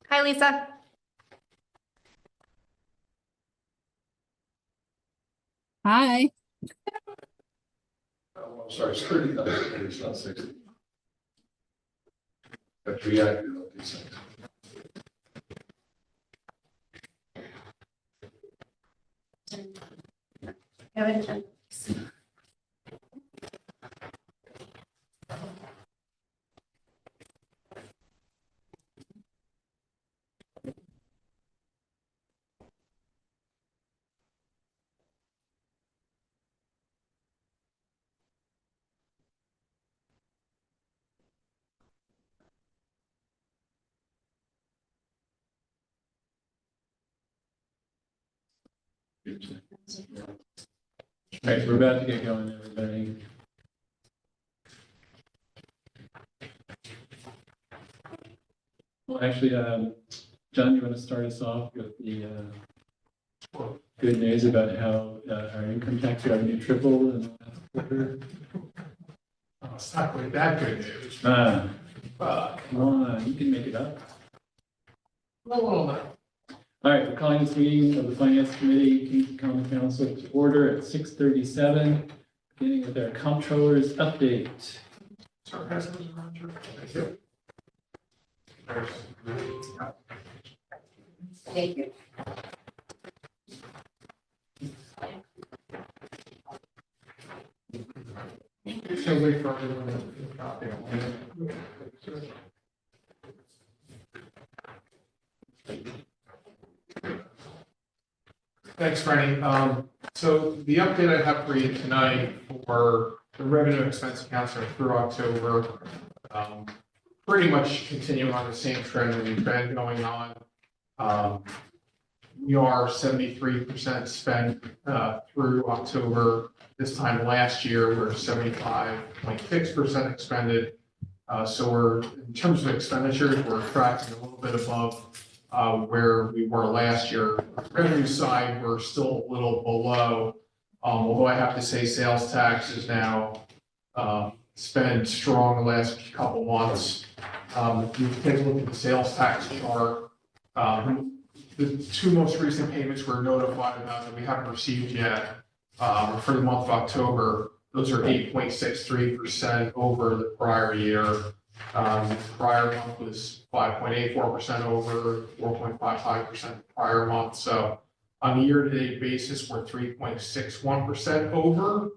Hi, Lisa. Hi. Oh, sorry, it's 30,000, it's not 60. But reacted on these things. Kevin. All right, we're about to get going, everybody. Well, actually, John, you want to start us off with the good news about how our income tax revenue tripled in the last quarter? Oh, it's not quite that good news. Come on, you can make it up. A little bit. All right, we're calling this meeting of the Finance Committee, King's Common Council to order at 6:37, beginning with our comptroller's update. Sorry, guys, those around here. Thank you. Thank you. So wait for everyone to copy it. Thanks, Franny. So the update I have for you tonight for the revenue expense accounts are through October. Pretty much continuing on the same trend we've been going on. We are 73% spent through October. This time last year, we were 75.6% expended. So we're, in terms of expenditures, we're tracking a little bit above where we were last year. Revenue side, we're still a little below, although I have to say sales tax is now spent strong the last couple months. If you take a look at the sales tax chart, the two most recent payments we're notified about that we haven't received yet for the month of October. Those are 8.63% over the prior year. Prior month was 5.84% over, 4.55% prior month. So on a year-to-date basis, we're 3.61% over.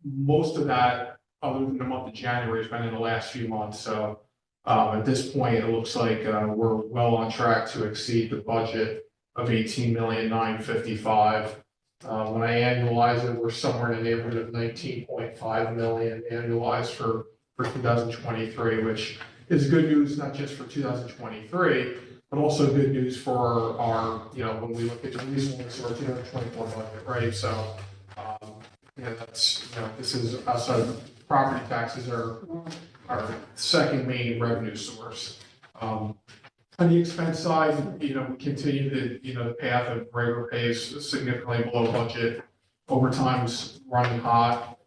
Most of that, other than the month of January, has been in the last few months. So at this point, it looks like we're well on track to exceed the budget of 18,955,000. When I annualize it, we're somewhere in the neighborhood of 19.5 million annualized for 2023, which is good news, not just for 2023, but also good news for our, when we look at the reasonableness of our 2024 budget, right? So, that's, this is outside of property taxes are our second main revenue source. On the expense side, we continue the path of regular pay is significantly below budget. Overtime's running hot.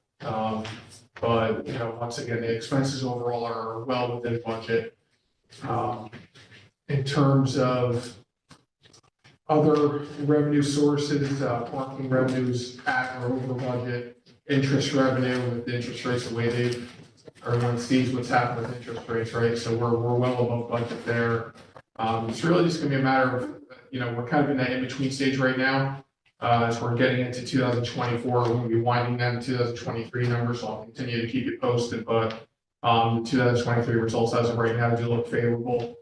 But, once again, the expenses overall are well within budget. In terms of other revenue sources, parking revenues at or over budget, interest revenue with the interest rates the way everyone sees what's happening with interest rates, right? So we're well above budget there. It's really just gonna be a matter of, we're kind of in that in-between stage right now. As we're getting into 2024, we're gonna be winding down the 2023 numbers, so I'll continue to keep you posted, but the 2023 results as of right now do look favorable.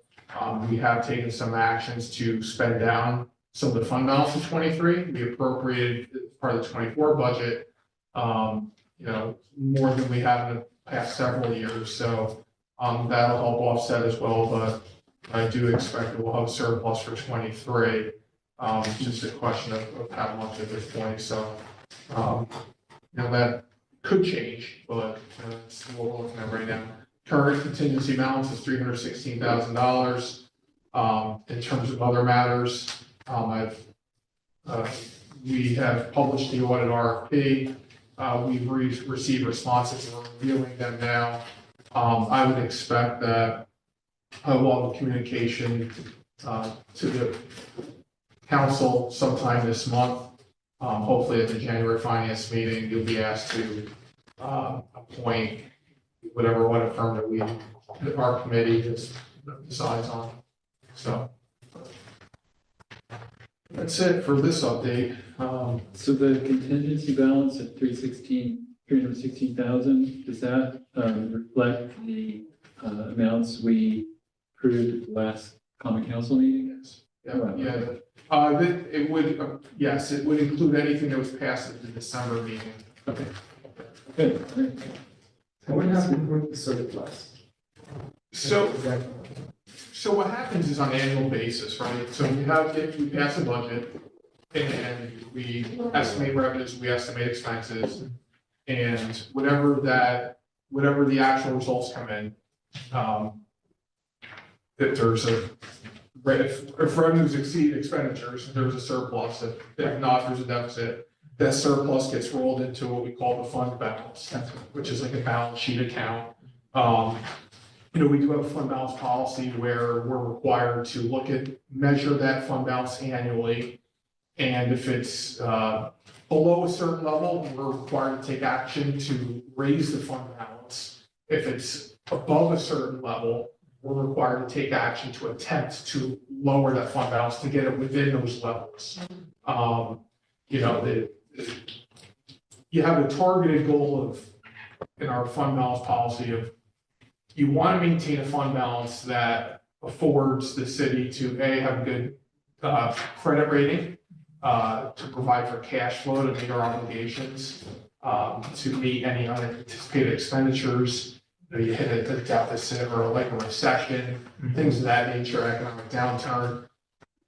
We have taken some actions to spend down some of the fund balance in 23. We appropriated as part of the 24 budget, more than we have in the past several years. So that'll help offset as well, but I do expect that we'll have surplus for 23. It's just a question of how much at this point. So, that could change, but that's what we're looking at right now. Current contingency balance is $316,000. In terms of other matters, we have published the audit RFP. We've received responses. We're reviewing them now. I would expect that we'll have a communication, to the council sometime this month. Hopefully at the January finance meeting, you'll be asked to, appoint whatever audit firm that our committee decides on. So that's it for this update. So the contingency balance at 316,000, does that reflect the amounts we approved at the last common council meeting? Yeah. It would, yes, it would include anything that was passed at the December meeting. Okay. Good. Great. What happened with the surplus? So, Exactly. so what happens is on an annual basis, right? So we pass a budget and we estimate revenues, we estimate expenses. And whatever the actual results come in, that there's if revenues exceed expenditures, there's a surplus. If not, there's a deficit. That surplus gets rolled into what we call the fund balance, which is like a balance sheet account. We do have a fund balance policy where we're required to measure that fund balance annually. And if it's below a certain level, we're required to take action to raise the fund balance. If it's above a certain level, we're required to take action to attempt to lower that fund balance to get it within those levels. You have a targeted goal in our fund balance policy of, you want to maintain a fund balance that affords the city to have a good credit rating, to provide for cash flow to meet our obligations, to meet any unanticipated expenditures. You hit a deficit or like a recession, things of that nature, economic downturn.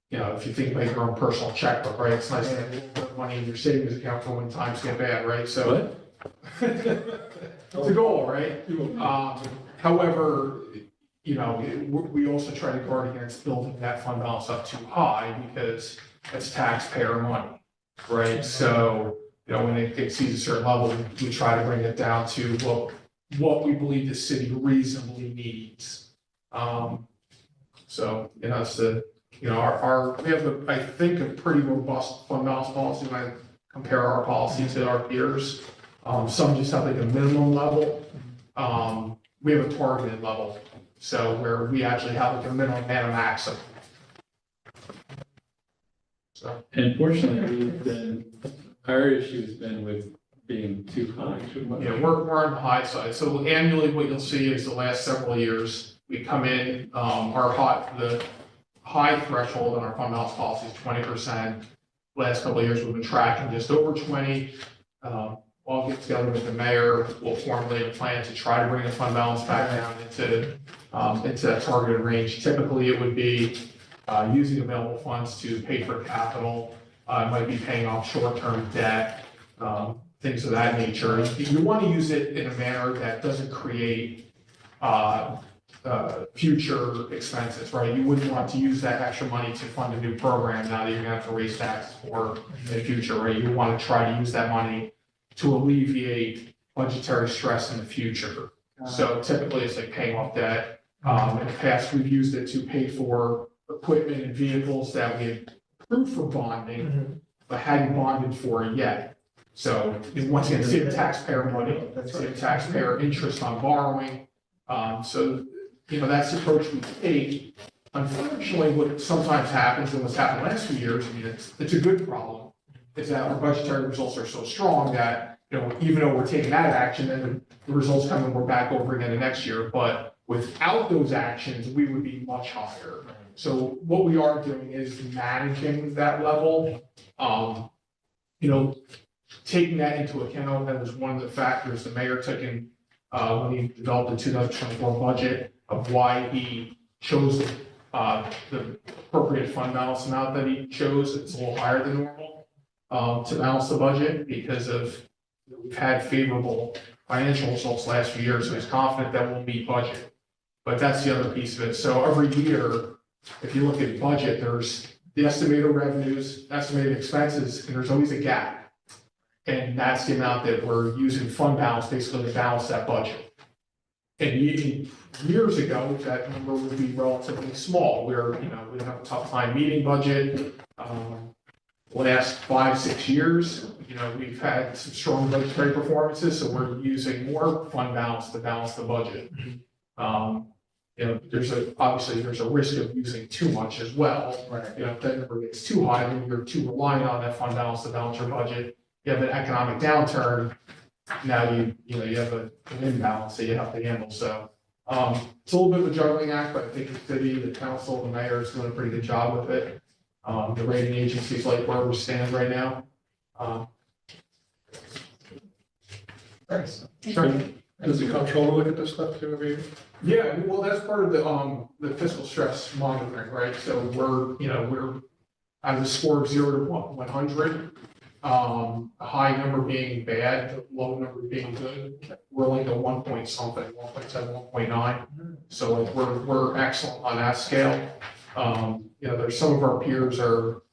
If you think about your own personal checkbook, right? It's nice to have a little bit of money in your savings account for when times get bad, right? So it's a goal, right? However, we also try to guard against building that fund balance up too high because it's taxpayer money, right? So, when it exceeds a certain level, we try to bring it down to what we believe the city reasonably needs. It's we have I think a pretty robust fund balance policy when I compare our policy to our peers. Some just have like a minimum level. We have a targeted level, so where we actually have like a minimum and a maximum. So, And fortunately, our issue has been with being too high. yeah, we're on the high side. So annually, what you'll see is the last several years, we come in, the high threshold on our fund balance policy is 20%. Last couple of years, we've been tracking just over 20. I'll get together with the mayor, we'll formulate a plan to try to bring the fund balance back down into that targeted range. Typically, it would be using available funds to pay for capital, it might be paying off short-term debt, things of that nature. You want to use it in a manner that doesn't create future expenses, right? You wouldn't want to use that extra money to fund a new program now that you're gonna have to raise taxes for in the future, right? You want to try to use that money to alleviate budgetary stress in the future. So typically it's like paying off debt. In the past, we've used it to pay for equipment and vehicles that we had approved for bonding, but hadn't bonded for yet. So once again, save taxpayer money, save taxpayer interest on borrowing. That's the approach we take. Unfortunately, what sometimes happens, and what's happened the last few years, it's a good problem, is that our budgetary results are so strong that, even though we're taking that action, then the results come and we're back over again the next year. But without those actions, we would be much higher. So what we are doing is managing that level. Taking that into account, that was one of the factors the mayor took in when he developed the 2024 budget of why he chose the appropriate fund balance amount that he chose. It's a little higher than normal to balance the budget because we've had favorable financial results last few years, so he's confident that we'll meet budget. But that's the other piece of it. So every year, if you look at budget, there's the estimated revenues, estimated expenses, and there's always a gap. And that's the amount that we're using fund balance basically to balance that budget. And years ago, that number would be relatively small, where, we'd have a tough time meeting budget. Last 5-6 years, we've had some strong budgetary performances, so we're using more fund balance to balance the budget. Obviously, there's a risk of using too much as well. Right. If that number gets too high, then you're too reliant on that fund balance to balance your budget. You have an economic downturn, now you have an imbalance that you have to handle, so. It's a little bit of a juggling act, but I think the city, the council, the mayor is doing a pretty good job with it. The rating agencies like where we stand right now. Thanks. Sure. Does the comptroller look at this stuff too every year? Yeah, well, that's part of the fiscal stress monitoring, right? So we're at a score of 0 to 100. A high number being bad, the low number being good. We're like a 1 point something, 1.7, 1.9. So like we're excellent on that scale. There's some of our peers are,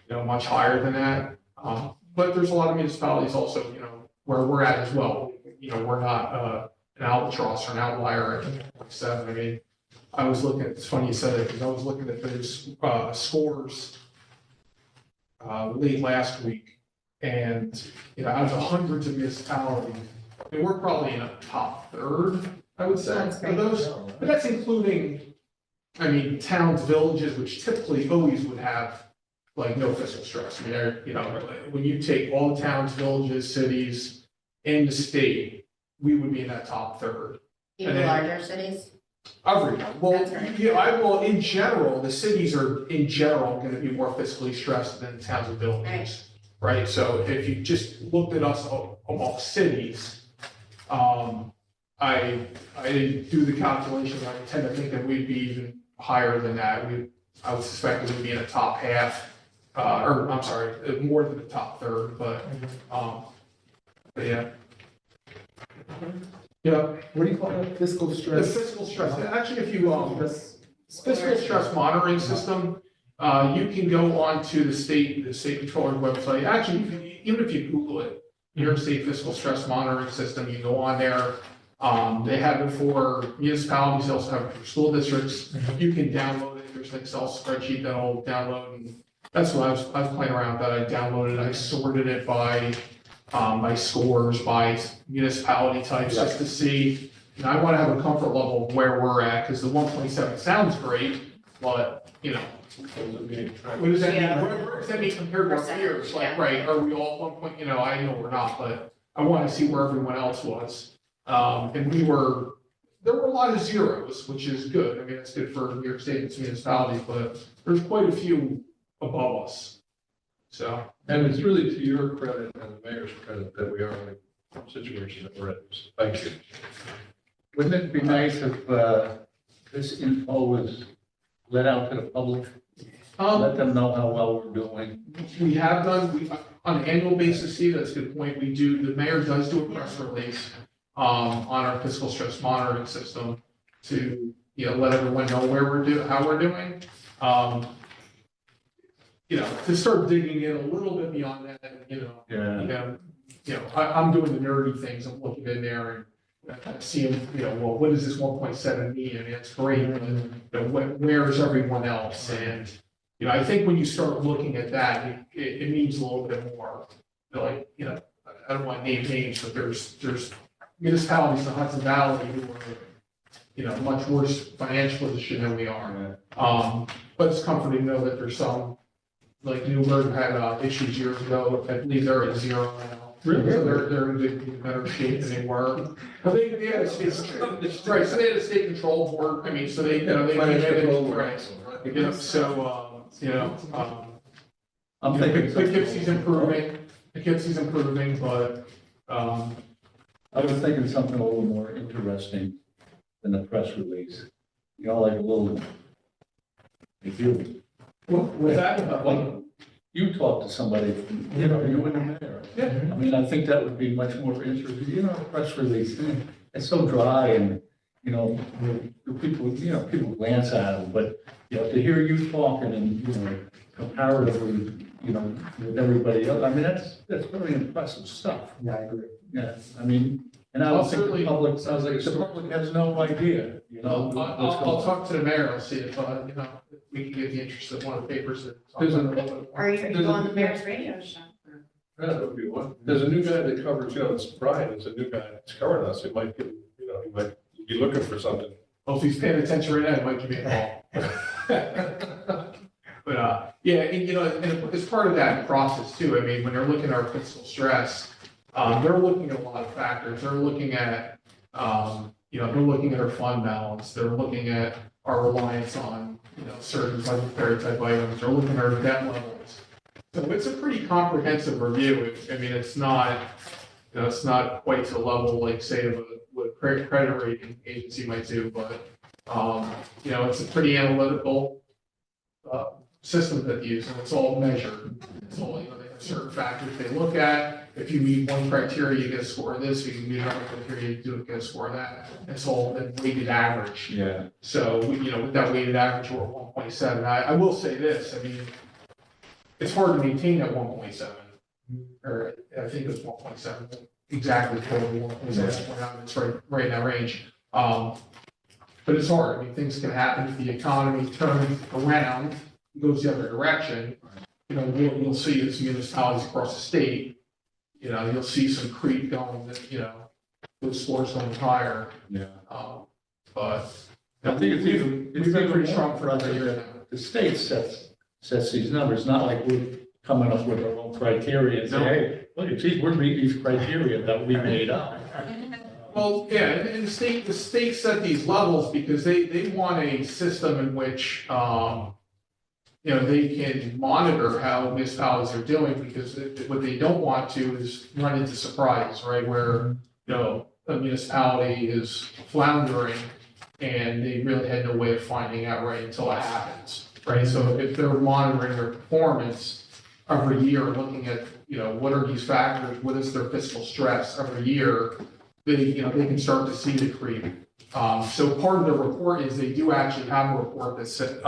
much higher than that. But there's a lot of municipalities also, where we're at as well. We're not an albatross or an outlier at 1.7. I mean, I was looking at, it's funny you said it, because I was looking at those scores late last week. And, out of the hundreds of municipalities, I mean, we're probably in a top third, I would say, That's of great. those. But that's including, towns, villages, which typically always would have like no fiscal stress. I mean, when you take all the towns, villages, cities in the state, we would be in that top third. Even And then- larger cities? Everyone, well, That's right. in general, the cities are in general going to be more fiscally stressed than towns and villages. Right, so if you just looked at us among cities, I didn't do the calculation, I tend to think that we'd be even higher than that. I would suspect that we'd be in the top half, or I'm sorry, more than the top third, but yeah. Yeah, What do you call it? Fiscal the stress? fiscal stress, actually, if you, Stress. fiscal stress monitoring system, you can go on to the state controller's website. Actually, even if you Google it, New York State Fiscal Stress Monitoring System, you go on there. They have it for municipalities, they also have it for school districts. You can download it. There's an Excel spreadsheet that'll download. And that's what I was playing around with that. I downloaded, I sorted it by scores, by municipality types, just to see. And I want to have a comfort level of where we're at, because the 1.7 sounds great, but, what does that mean? Yeah. Where does that mean compared to our peers? Like, right, are we all 1 point, I know we're not, but I want to see where everyone else was. And there were a lot of zeros, which is good. I mean, it's good for New York State and its municipalities, but there's quite a few above us. So, And it's really to your credit and the mayor's credit that we are in the situation that we're in. So thank you. Wouldn't it be nice if this info was let out to the public? Let them know how well we're doing. we have done, on an annual basis, Steve, that's a good point. The mayor does do a press release on our fiscal stress monitoring system to, let everyone know where how we're doing. To start digging in a little bit beyond that, Yeah. I'm doing the nerdy things. I'm looking in there and seeing, well, what does this 1.7 mean? I mean, it's great, but, where is everyone else? And, I think when you start looking at that, it means a little bit more. Like, I don't want to name names, but there's municipalities in the Hudson Valley who are, much worse financial position than we are. But it's comforting to know that there's some, like Newburgh had issues years ago. I believe they're at 0 now. Really? So they're in good, better shape than they were. But they had a state, right, so they had a state control board. I mean, so they, they managed, right. So, I'm thinking. Poughkeepsie's improving, but, I was thinking something a little more interesting than the press release. Like a little, if you, with that, like, you talk to somebody, you and the mayor. yeah. I mean, I think that would be much more interesting, a press release, it's so dry and, people, people glance at them, but, to hear you talking and, comparatively, with everybody else, I mean, that's very impressive stuff. Yeah, I agree. Yeah, I mean, And I I'll don't think certainly- the public, Sounds like a the story. public has no idea, you know. I'll talk to the mayor, I'll see if, you know, if we can get the interest of one of the papers that. talk about it a little bit more. Are you on the mayor's radio show? Yeah, that would be one. There's a new guy that covers, you know, it's Brian, it's a new guy that's covering us. It might get, you know, he might be looking for something. Well, if he's paying attention right now, he might give me a call. But, yeah, and, you know, and as part of that process too, I mean, when they're looking at our fiscal stress, they're looking at a lot of factors. They're looking at, you know, they're looking at our fund balance. They're looking at our reliance on, you know, certain budgetary type items. They're looking at our debt levels. So it's a pretty comprehensive review. I mean, it's not, you know, it's not quite to the level like say of what a credit rating agency might do, but, you know, it's a pretty analytical, system that they use, and it's all measured. It's all, you know, they have certain factors they look at. If you meet one criteria, you get a score of this. If you meet another criteria, you get a score of that. It's all a weighted average. Yeah. So, you know, with that weighted average, we're at 1.7. I will say this, I mean, it's hard to maintain that 1.7, or I think it was 1.7, exactly, totally 1.7, it's right in that range. But it's hard, I mean, things can happen if the economy turns around, goes the other direction. You know, you'll see as municipalities across the state, you know, you'll see some creep going, you know, those scores going higher. Yeah. But I think it's even, we've been pretty strong for us. another year now. The state sets these numbers, not like we're coming up with our own criteria and say, No. hey, look, geez, we're meeting these criteria that we made up. Well, yeah, and the state set these levels because they want a system in which, you know, they can monitor how municipalities are doing, because what they don't want to is run into surprises, right? Where, you know, a municipality is floundering and they really had no way of finding out right until it happens, right? So if they're monitoring their performance every year, looking at, you know, what are these factors, what is their fiscal stress every year, they, you know, they can start to see the creep. So part of the report is they do actually have a report that said,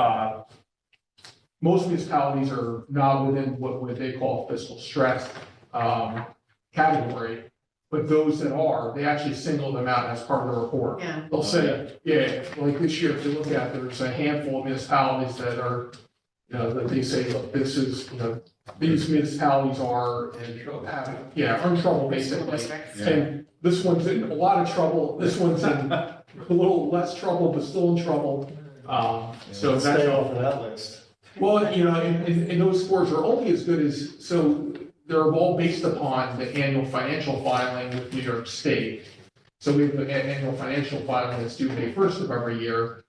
most municipalities are not within what they call fiscal stress category, but those that are, they actually single them out as part of the report. Yeah. They'll say, yeah, like this year, if you look at, there's a handful of municipalities that are, you know, that they say, look, this is, you know, these municipalities are in trouble, are in trouble basically. And this one's in a lot of trouble, this one's in a little less trouble, but still in trouble. So that's. Stay off of that list. Well, you know, and those scores are only as good as, so they're all based upon the annual financial filing with New York State. So we have an annual financial filing that's due May 1st of every year.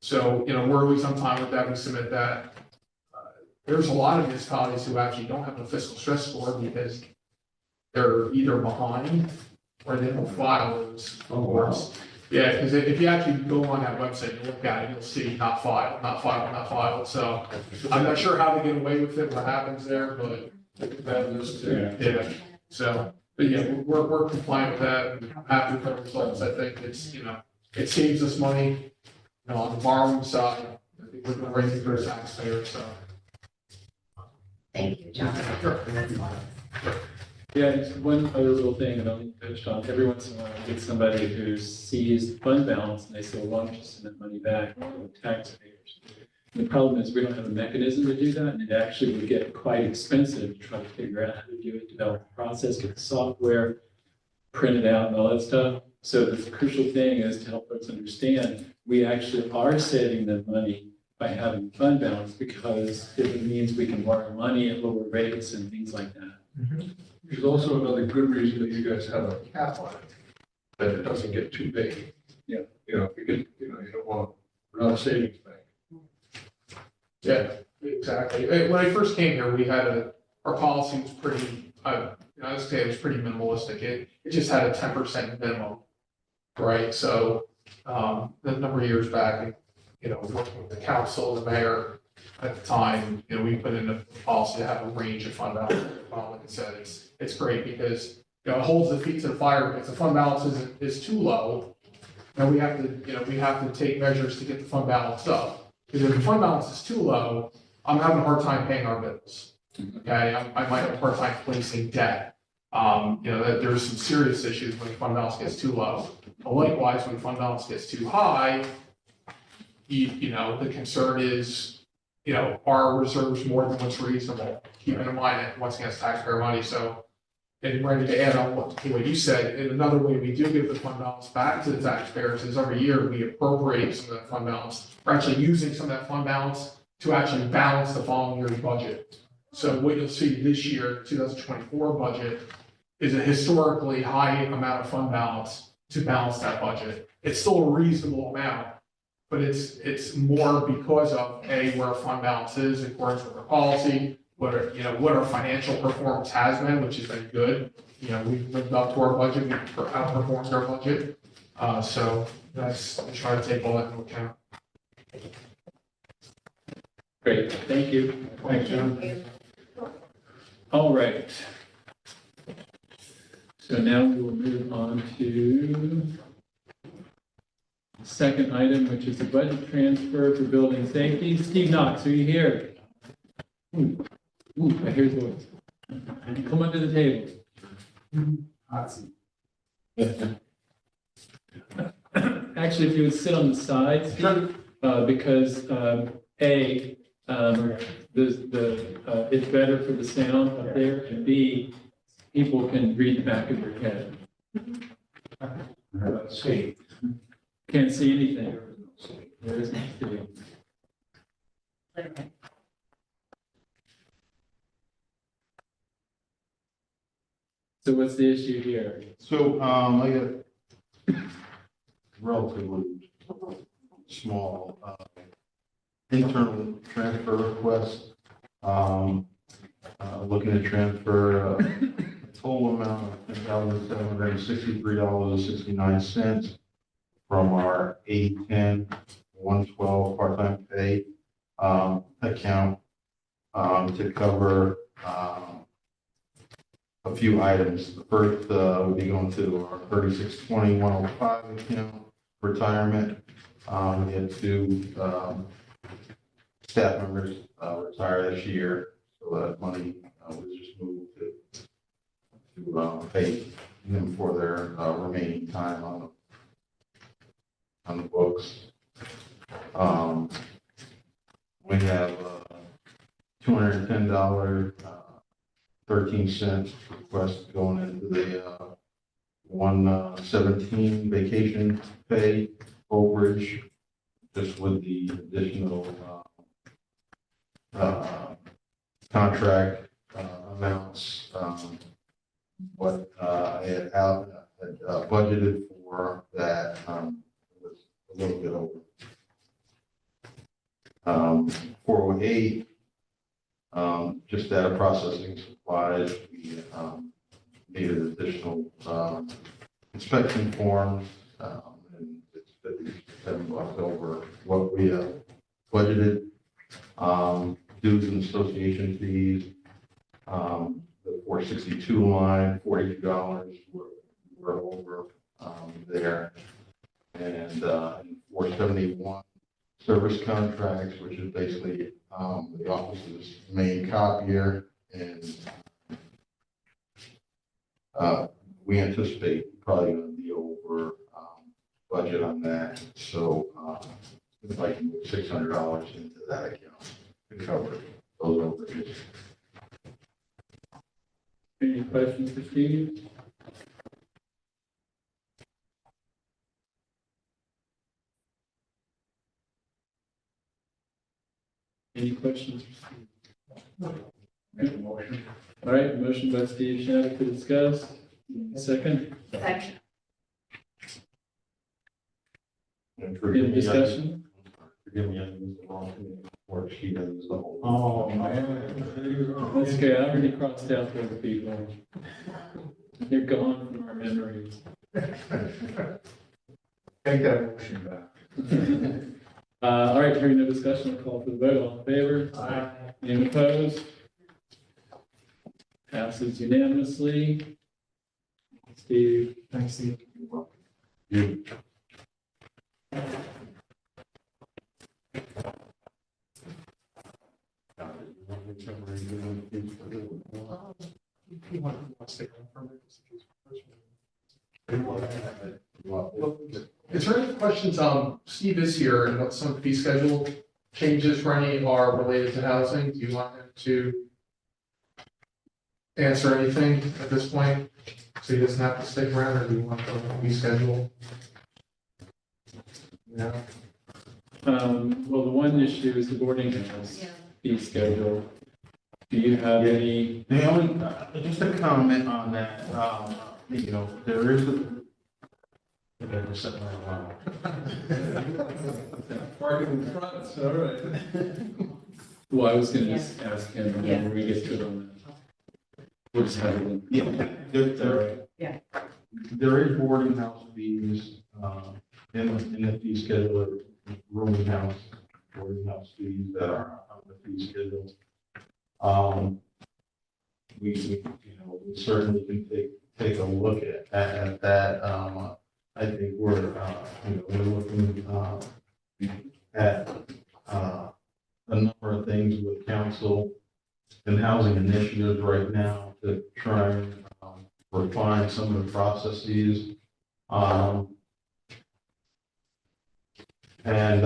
So, you know, we're always on time with that, we submit that. There's a lot of municipalities who actually don't have a fiscal stress score because they're either behind or they don't file those scores. Yeah, because if you actually go on that website and look at it, you'll see not filed, not filed, not filed. So I'm not sure how they get away with it, what happens there, but yeah. So, but yeah, we're compliant with that. And happy with the results. I think it's, you know, it saves us money, you know, on the borrowing side. I think we're doing right thing for the taxpayers, so. Thank you, John. Sure. Yeah, it's one other little thing, and I'll finish on. Every once in a while, I get somebody who sees the fund balance and they say, well, why don't you send that money back to the taxpayers? The problem is we don't have a mechanism to do that, and it actually would get quite expensive to try to figure out how to do it, develop the process, get the software, print it out and all that stuff. So the crucial thing is to help folks understand, we actually are saving them money by having fund balance, because it means we can borrow money at lower rates and things like that. There's also another good reason that you guys have a cap on it, that it doesn't get too big. Yeah. You know, if you get, you know, you don't want, we're not a savings bank. Yeah, exactly. When I first came here, we had our policy was pretty, I would say it was pretty minimalistic. It just had a 10% minimum, right? So, a number of years back, you know, working with the council, the mayor at the time, you know, we put in a policy to have a range of fund balance. Like I said, it's great because, you know, it holds the feet to the fire. If the fund balance is too low, then we have to take measures to get the fund balance up. Because if the fund balance is too low, I'm having a hard time paying our bills. Okay, I might have a hard time placing debt. That there's some serious issues when fund balance gets too low. But likewise, when fund balance gets too high, the concern is, are reserves more than what's reasonable? Keeping in mind that once again, it's taxpayer money, so. And ready to add on what you said, and another way we do give the fund balance back to the taxpayers is every year we appropriate some of that fund balance. We're actually using some of that fund balance to actually balance the following year's budget. So what you'll see this year, 2024 budget, is a historically high amount of fund balance to balance that budget. It's still a reasonable amount, but it's more because of where our fund balance is according to our policy, what our financial performance has been, which has been good. We've lived up to our budget, we've outperformed our budget. So that's, I try to take all that into account. Great, thank you. Thanks, John. All right. So now we will move on to the second item, which is the budget transfer for building safety. Steve Knox, are you here? Ooh, I hear his voice. Come under the table. Actually, if you would sit on the side, Steve, because it's better for the sound up there, and B, people can read the back of your head. Let's see. Can't see anything. There isn't. So what's the issue here? So, I got relatively small, internal transfer request. Looking to transfer a total amount of $10,763.69 from our 810-112 part-time pay, account, to cover, a few items. The first would be going to our 3620-105 account, retirement. We had two staff members retire this year, so that money was just moved to pay them for their remaining time on the books. We have $210. 13 cents request going into the 117 vacation pay overage, just with the additional contract amounts. What I had budgeted for that was a little bit over. 408. Just data processing supplies, we needed additional inspection forms, and it's $57 over what we budgeted. Dues and association fees, the 462 line, $42 were over there, and 471 service contracts, which is basically the office's main copier, and we anticipate probably going to be over budget on that. So if I can move $600 into that account to cover those overages. Any questions for Steve? Any questions for Steve? Make a motion. All right, motion by Steve Shattuck to discuss. Second, Second. And any discussion? Forgive me, I used the wrong worksheet, I used the whole. Oh, man. That's okay, I already crossed out the other people. They're gone from our memories. Take that motion back. All right, hearing no discussion, I'll call for the vote. All in favor? Aye. Any opposed? Passes unanimously. Steve? Thanks, Steve. You. You want to stick around for a minute? Is there any questions, Steve is here, and what some fee schedule changes for any are related to housing? Do you want him to answer anything at this point? So he doesn't have to stick around, or do you want the fee schedule? No. Well, the one issue is the boarding house Yeah. fee schedule. Do you have any? The only, just a comment on that, there is a. Okay, just set my alarm. Parking in front, it's all right. Well, I was gonna just ask him Yeah. when we get to it on that. We'll just have it in. Yeah, Is that right? there is boarding house fees, in the fee schedule, rooming house, boarding house fees that are on the fee schedule. We we certainly can take a look at that. I think we're looking, at, a number of things with council and housing initiatives right now to try and, refine some of the processes. And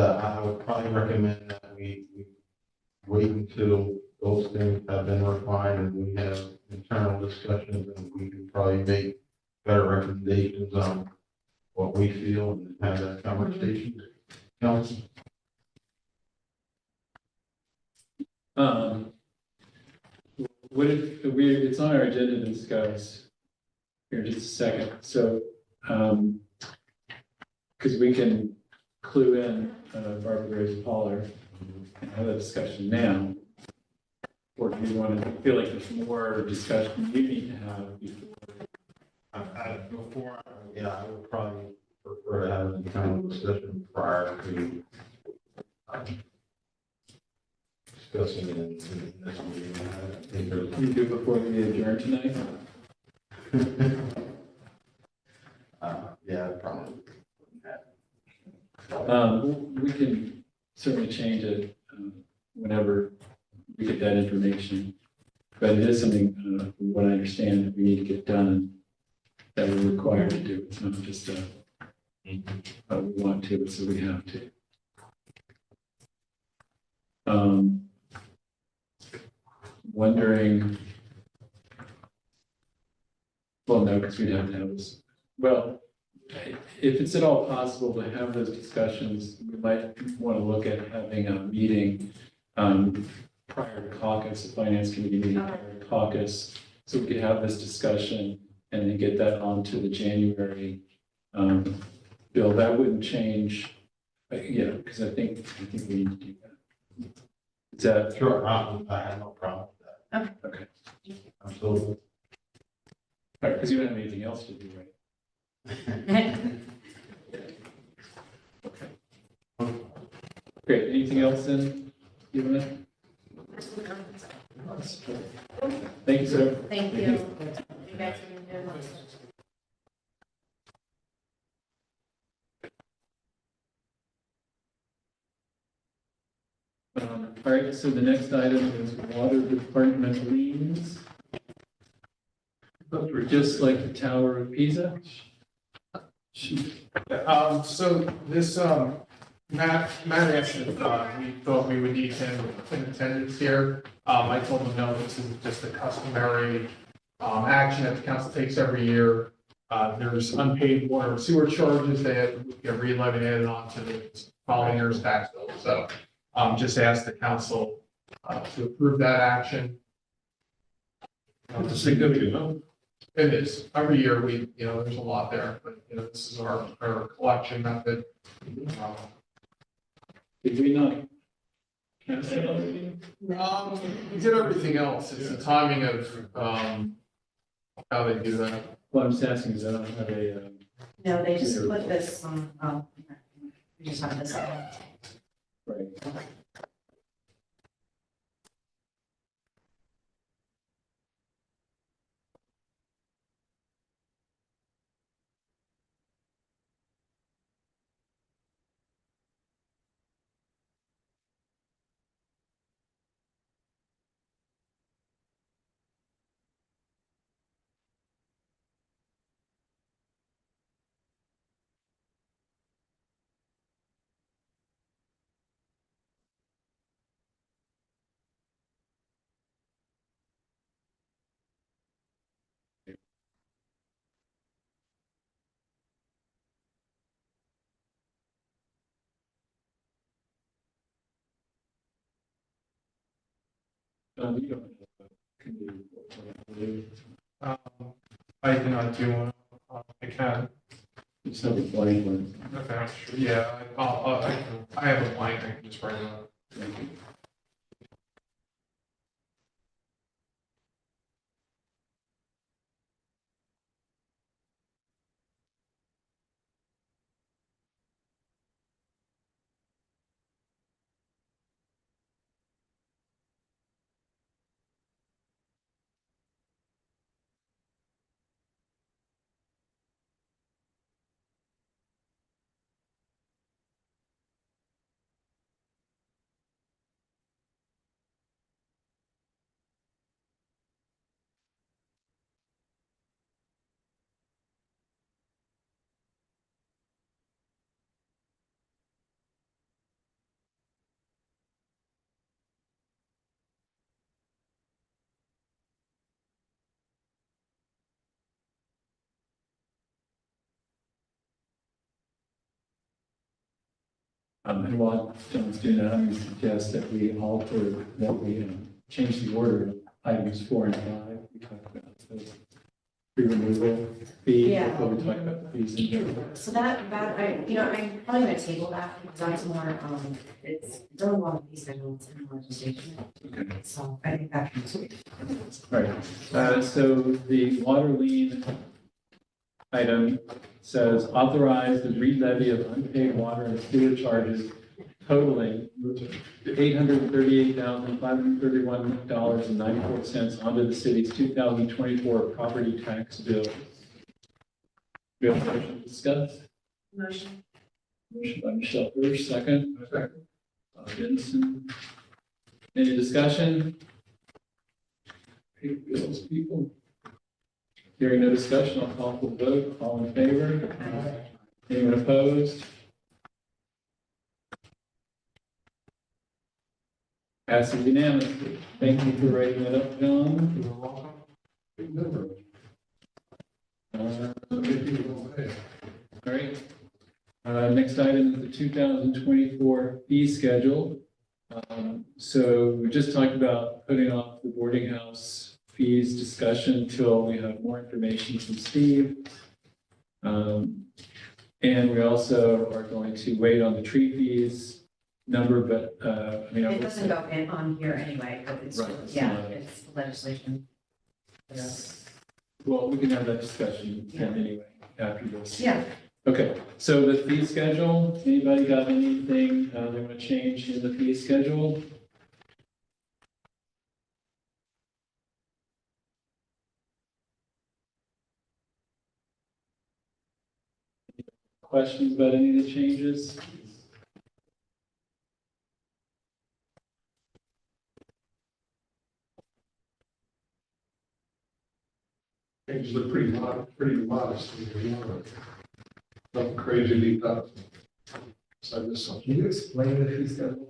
I would probably recommend that we wait until those things have been refined and we have internal discussions, and we can probably make better recommendations on what we feel and have that conversation. Council? What if it's on our agenda to discuss here in just a second, so, because we can clue in Barbara Grace Pollard and have a discussion now. Or do you want to feel like there's more discussion you need to have before? I would probably prefer to have an internal discussion prior to discussing it in this meeting. I think there's- You do before we adjourn tonight? Yeah, probably. We can certainly change it whenever we get that information. But it is something, from what I understand, that we need to get done, that we're required to do. It's not just we want to, so we have to. Wondering, well, no, because we'd have to have this, well, if it's at all possible to have those discussions, we might want to look at having a meeting prior to caucus, a finance committee meeting prior to caucus, so we could have this discussion and then get that onto the January bill. That wouldn't change, yeah, because I think we need to do that. Is that Sure, I have no problem with that. okay? Absolutely. All right, because you don't have anything else to do, right? Okay. Great. Anything else then, Evelyn? Thank you, sir. Thank you. You guys are doing good. All right, so the next item is water department liens. Just like the Tower of Pisa. So this, Matt asked if, we thought we would need him in attendance here. I told him, no, this is just a customary, action that the council takes every year. There's unpaid water and sewer charges that get re-levied added on to the following year's tax bill. So, just ask the council, to approve that action. It's a significant number. It is. Every year there's a lot there, but, this is our collection method. Did we not cast it already? We did everything else. It's the timing of, how they do that. Well, I'm just asking, because I don't have a, No, they just put this on, we just have this on. right. You don't have a committee report, I believe. I cannot do one. I can. Just have a blank one. Okay, sure. Yeah, I have a blank. I can just write it on. Thank you. And while John's doing that, I'm going to suggest that we alter, that we change the order of items 4 and 5. We talked about the pre-removal fee Yeah. before we talk about the fees in general. So that, I'm probably gonna table that, because that's more, it's really long of these schedules in legislation. Okay. So I think that can sweet. All right, so the water lien item says authorize the re-levy of unpaid water and sewer charges totaling $838,531.94 onto the city's 2024 property tax bill. We have a motion to discuss. Motion. Motion by Michelle first, second. Second. Dennison. Any discussion? Pay bills, people. Hearing no discussion, I'll call for the vote. All in favor? Anyone opposed? Passes unanimously. Thank you for writing that up, John. You're welcome. Big number. All right. Next item is the 2024 fee schedule. So we just talked about putting off the boarding house fees discussion till we have more information from Steve. And we also are going to wait on the tree fees number, but, I mean. I It would doesn't say- go in on here anyway, but it's, Right, it's yeah, not- it's legislation. Yeah. Well, we can have that discussion then anyway, after this. Yeah, Okay, so the fee schedule, anybody got anything they want to change in the fee schedule? Questions about any of the changes? Changes are pretty modest. Nothing crazy deep up. So I missed something. Can you explain the fee schedule?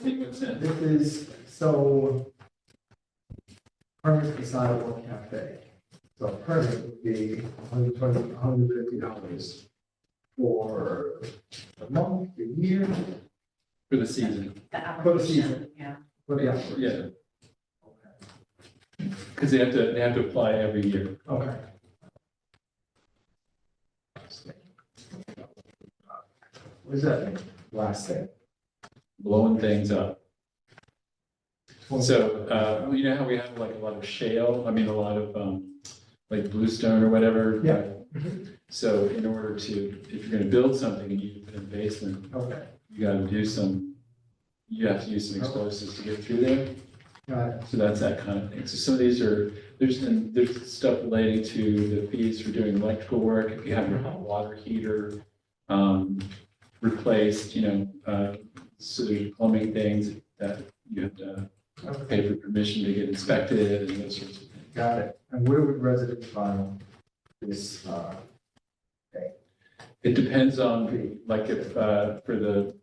Make what sense? This is, so permit for sidewalk cafe. So a permit would be $150 for a month, a year, For the season, the For the application, season. yeah. for the application. yeah, because they have to apply every year. Okay. What does that mean? Last thing. Blowing things up. So, you know how we have like a lot of shale, I mean, a lot of, like bluestone or whatever? Yeah. So in order to, if you're gonna build something and you put in a basement, Okay. you gotta do some, you have to use some explosives to get through there. Got it. So that's that kind of thing. So some of these are, there's stuff relating to the fees for doing electrical work, if you have your hot water heater, replaced, so there's plumbing things that you have to pay for permission to get inspected and those sorts of things. Got it. And where would residents file this, It depends on, like, if, for the,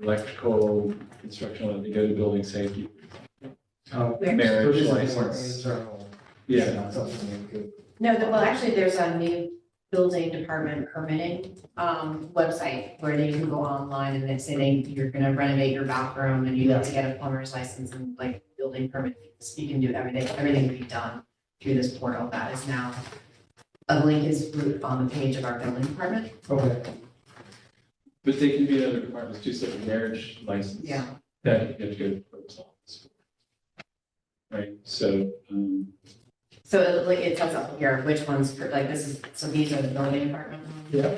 electrical construction, they go to building safety. Marriage so this is more license. internal, Yeah, not something you could. No, well, actually, there's a new building department permitting, website where they can go online and they say you're gonna renovate your bathroom and you need to get a plumber's license and like build building permit fees. You can do everything can be done through this portal. That is now, a link is on the page of our building department. Okay. But they can be other departments too, so like a marriage license. Yeah. That you have to go to the clerk's office. Right, so, So it tells up here which ones, like this is, so these are the building department ones. Yeah.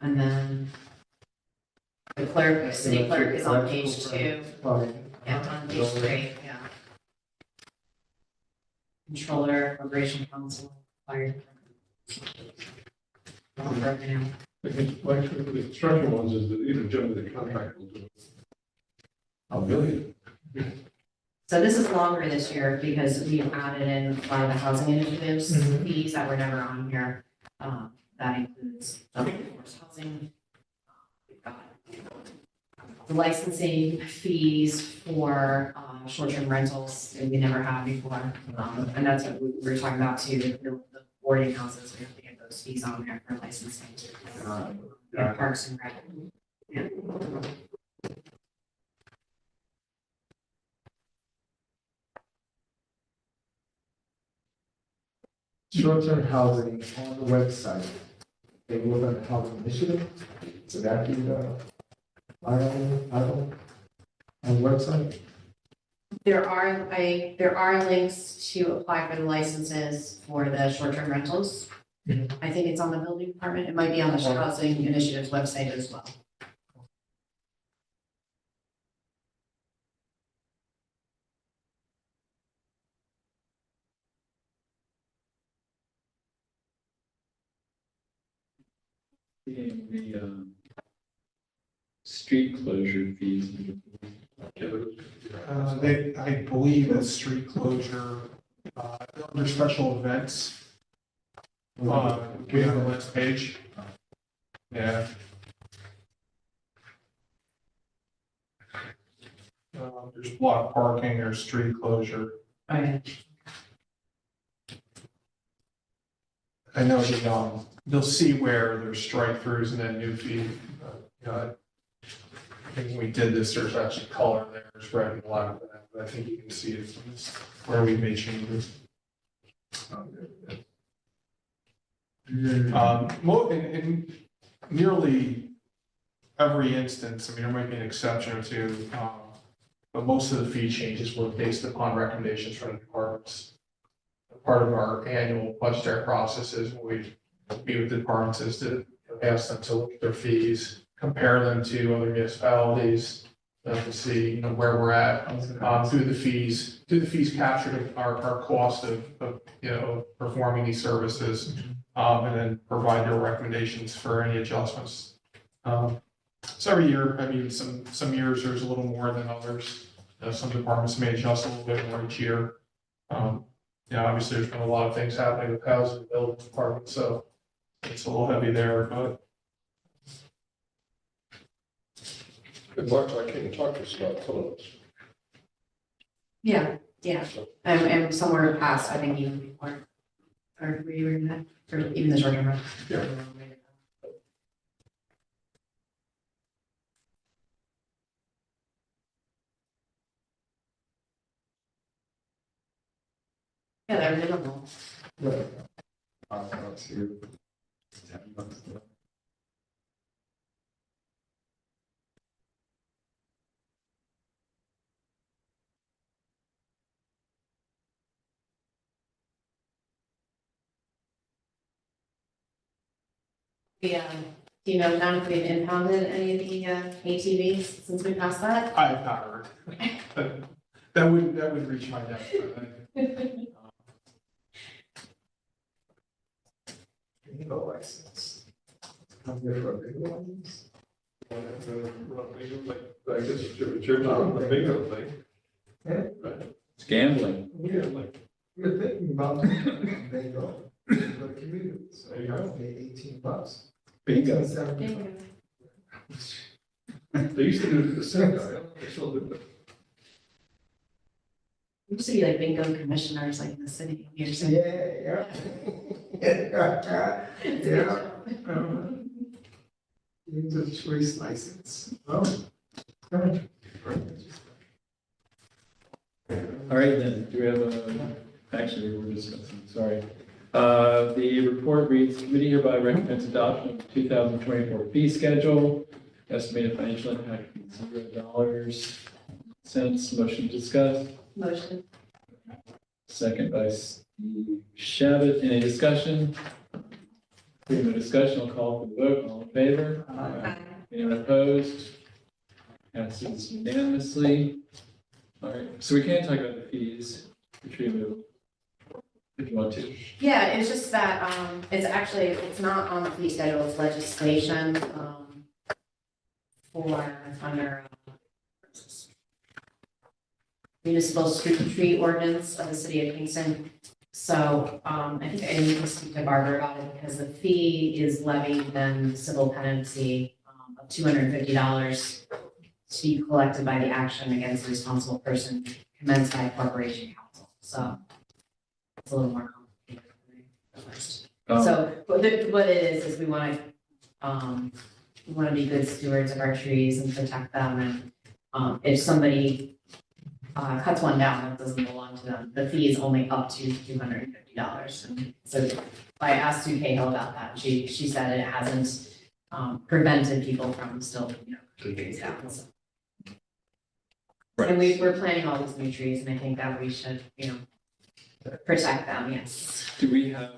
And then the clerk, city clerk is on page 2. Yeah, on page 3, yeah. Controller, corporation counsel, fire department. All broken out. The construction ones is that even generally the contractor will do it. Oh, really? So this is longer this year because we've added in a lot of the housing initiatives, Mhm. fees that were never on here. That includes workforce housing. We've got the licensing fees for short-term rentals that we never had before. And that's what we were talking about too, the boarding houses, we have to get those fees on there for licensing. And Parks and Rec. Yeah. Short-term housing on the website, they work on the housing initiative, so that be the item on the website. There are links to apply for the licenses for the short-term rentals. Mhm. I think it's on the building department. It might be on the housing initiatives website as well. the, street closure fees. I believe the street closure, under special events, we have a list page. Yeah. There's block parking or street closure. Okay. I know you'll see where there's strike-throughs and then new fee. I think when we did this, there's actually color there, it's red and black, but I think you can see it from this, where we made changes. In nearly every instance, I mean, there might be an exception or two, but most of the fee changes were based upon recommendations from the departments. Part of our annual budgetary process is when we meet with the departments is to ask them to look at their fees, compare them to other municipalities, to see, where we're at, through the fees captured our cost of performing these services, and then provide their recommendations for any adjustments. So every year, I mean, some years there's a little more than others. Some departments may adjust a little bit more each year. Obviously there's been a lot of things happening with housing and building department, so it's a little heavy there, but. And Mark, I came and talked to us about Phillips. Yeah. And somewhere past, I think even before, or were you in that, or even the short-term rental? Yeah. Yeah, they're minimal. Right. Let's see. Yeah, do you know, John, if we've impounded any of the ATVs since we passed that? I have not heard. That would reach my desk. Bingo license. Come here for a bingo license. I guess it's your job, the bingo thing. Yeah. It's gambling. Yeah, like, We're thinking about bingo, for the community, so you have to pay $18. Bingo. $7. they used to do it to the Senate, they still do it. We used to be like bingo commissioners, like in the city. You're saying. Yeah. Yeah. User choice license. Oh. All right, then, do we have actually, we're discussing, sorry. The report reads, committee hereby recommends adoption of 2024 fee schedule. Estimated financial impact $0. Motion to discuss. Motion. Second by Steve Shabbat. Any discussion? Hearing no discussion, I'll call for the vote. All in favor? Aye. Anyone opposed? Passes unanimously. All right, so we can talk about the fees, which we move, if you want to. Yeah, it's just that, it's not on the fee schedule, it's legislation, for under municipal street tree ordinance of the city of Kingston. So, I think I need to speak to Barbara about it because the fee is levied then civil penalty of $250 to be collected by the action against the responsible person commenced by a corporation counsel. So it's a little more complicated than I first. So what it is we want to be good stewards of our trees and protect them. And if somebody cuts one down that doesn't belong to them, the fee is only up to $250. And so I asked Sue Cahill about that. She said it hasn't prevented people from still, cutting trees down. So. Right. And we're planting all these new trees, and I think that we should, protect them. Yes. Do we have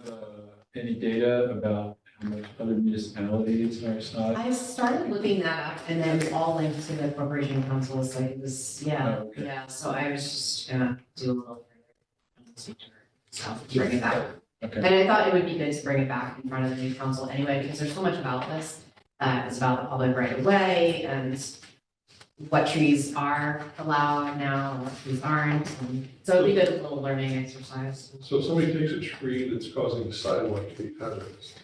any data about how much other municipalities are size? I started looking that up, and then all linked to the corporation council is like this. Yeah, Oh, okay. yeah. So I was just gonna do a little further stuff to bring it back. Okay. And I thought it would be good to bring it back in front of the new council anyway, because there's so much about this. It's about the public right of way and what trees are allowed now and what trees aren't. And so it'd be good, a little learning exercise. So if somebody takes a tree that's causing the sidewalk to be hazardous.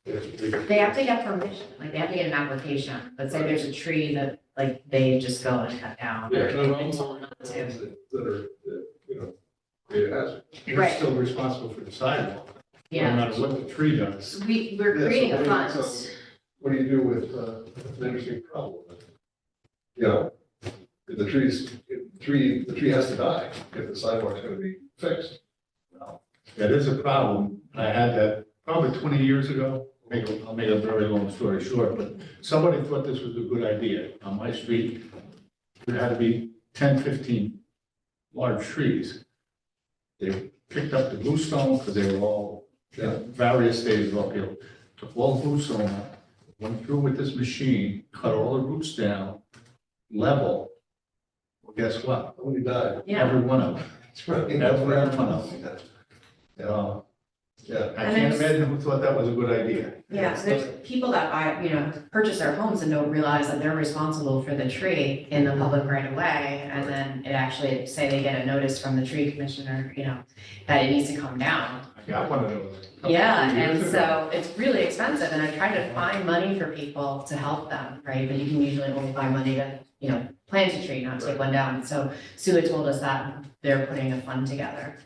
They have to get permission, like they have to get an application. Let's say there's a tree that like they just go and cut down. Yeah, or no, they've no, been no, told not to. that are, create a hazard. You're Right. still responsible for the sidewalk, no Yeah, matter what the tree does. we're Yeah, creating so a maybe fund. it's, What do you do with, an interesting problem? If the tree has to die if the sidewalk's gonna be fixed. Well, that is a problem. I had that probably 20 years ago. I'll make a very long story short, but somebody thought this was a good idea. On my street, there had to be 10, 15 large trees. They picked up the bluestone because they were all, various stages of uphill. Took all the bluestone out, went through with this machine, cut all the roots down, level. Well, guess what? Nobody died. Yeah, Every one of them. That's right. Every one of them. Yeah. Yeah. I can't imagine who thought that was a good idea. yeah. So there's people that purchase their homes and don't realize that they're responsible for the tree in the public right of way. And then it actually, say they get a notice from the tree commissioner, that it needs to come down. I got one of those. Yeah, Years and ago. so it's really expensive, and I try to find money for people to help them, right? But you can usually only find money to, plant a tree, not take one down. So Sue had told us that they're putting a fund together.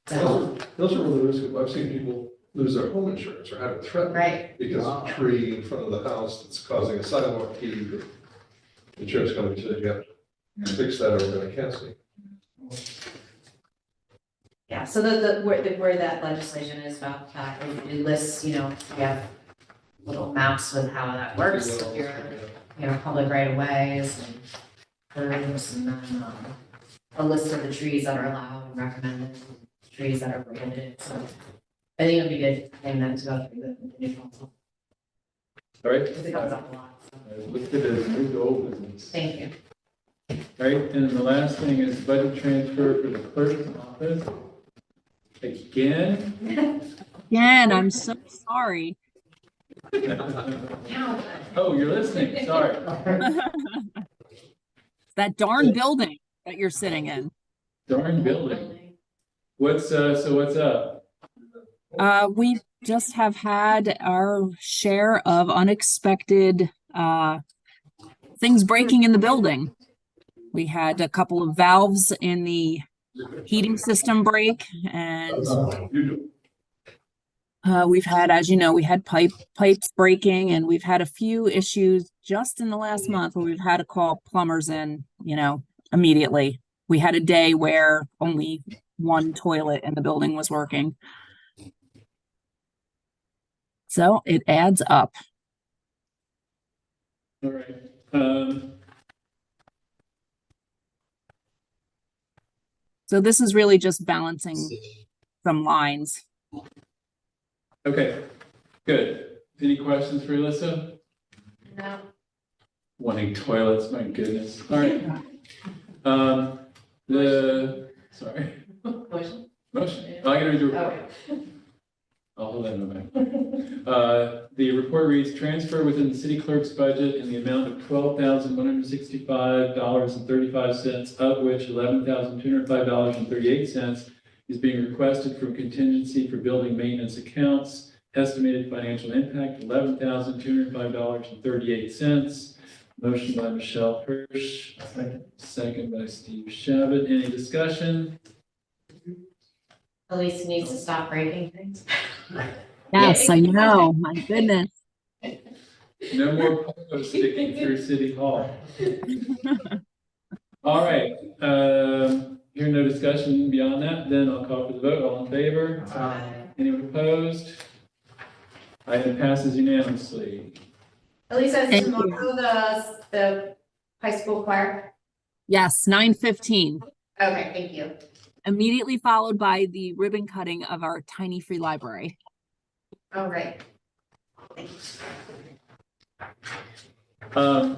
So, Those are really risky. I've seen people lose their home insurance or have it threatened. right, Because of a tree in front of the house that's causing a sidewalk heave. The insurance company said you have to fix that or we're gonna cancel it. yeah, so where that legislation is about that, it lists, we have little maps with how that works, if you're, public right of ways and curbs, and then, a list of the trees that are allowed and recommended, and trees that are prohibited, so I think it'll be a good thing then to go through the new council, All right. because it comes up a lot, so, Let's get it moved to old business. thank you. All right, and then the last thing is budget transfer for the clerk's office. Again? Again, I'm so sorry. Oh, you're listening, sorry. That darn building that you're sitting in. Darn building. What's up? We just have had our share of unexpected things breaking in the building. We had a couple of valves in the heating system break, and we've had, as you know, we had pipes breaking, and we've had a few issues just in the last month where we've had to call plumbers in, immediately. we had a day where only one toilet in the building was working. So it adds up. All right. So this is really just balancing some lines. Okay, good. Any questions for Alyssa? No. Wanting toilets, my goodness. All right. Sorry. Motion? Motion. I gotta do it. Okay. I'll hold that in my back. The report reads, transfer within the city clerk's budget in the amount of $12,165.35, of which $11,205.38 is being requested from contingency for building maintenance accounts. Estimated financial impact, $11,205.38. Motion by Michelle Hirsch, second by Steve Shabbat. Any discussion? Elise needs to stop breaking things. Yes, I know. My goodness. No more pogo sticking through City Hall. All right, hearing no discussion beyond that, then I'll call for the vote. All in favor? Anyone opposed? Item passes unanimously. Elise, is Thank you. tomorrow the high school choir? Yes, 9:15. Okay, thank you. Immediately followed by the ribbon cutting of our tiny free library. All right. Thanks. Hey,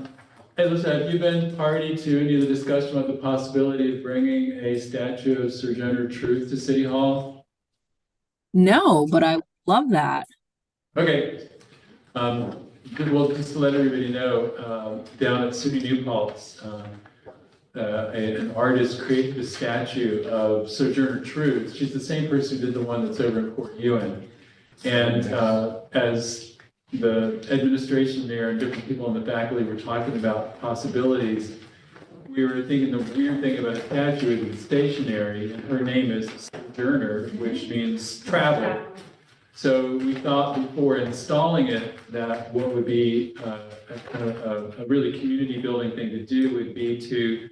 listen, have you been party to any of the discussion about the possibility of bringing a statue of Sojourner Truth to City Hall? No, but I love that. Okay. Well, just to let everybody know, down at SUNY New Paltz, an artist created a statue of Sojourner Truth. She's the same person who did the one that's over in Port Ewan. And as the administration there and different people in the faculty were talking about possibilities, we were thinking the weird thing about a statue is it's stationary, and her name is Sojourner, which means travel. So we thought before installing it that what would be a really community building thing to do would be to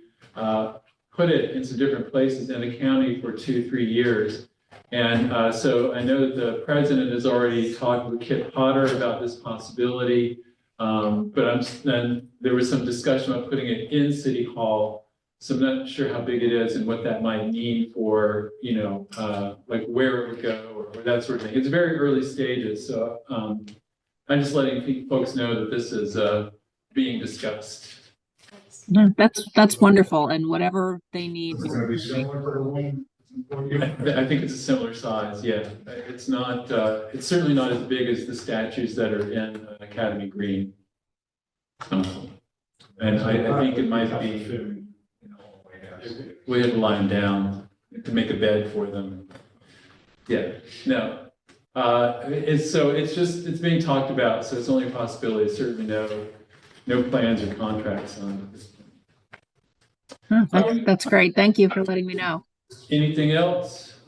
put it in some different places in the county for 2-3 years. And so I know that the president has already talked with Kip Potter about this possibility, but then there was some discussion about putting it in City Hall. So I'm not sure how big it is and what that might mean for, like where it would go or that sort of thing. It's very early stages, so I'm just letting folks know that this is being discussed. No, that's wonderful. And whatever they need. It's gonna be similar to the one. I think it's a similar size, yeah. It's not, it's certainly not as big as the statues that are in Academy Green. And I think it might be, we had to lie them down to make a bed for them. Yeah, no. It's being talked about, so it's only a possibility, certainly no plans or contracts on it. Oh, that's great. Thank you for letting me know. Anything else?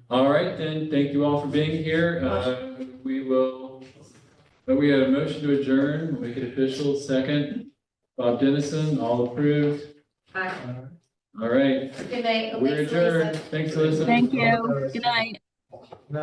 All right, then, thank you all for being here. We have a motion to adjourn, we'll make it official. Second, Bob Dennison, all approved. Bye. All right, Good night. we're Elise, adjourned. Lisa. Thanks, Alyssa. Thank you. Good night.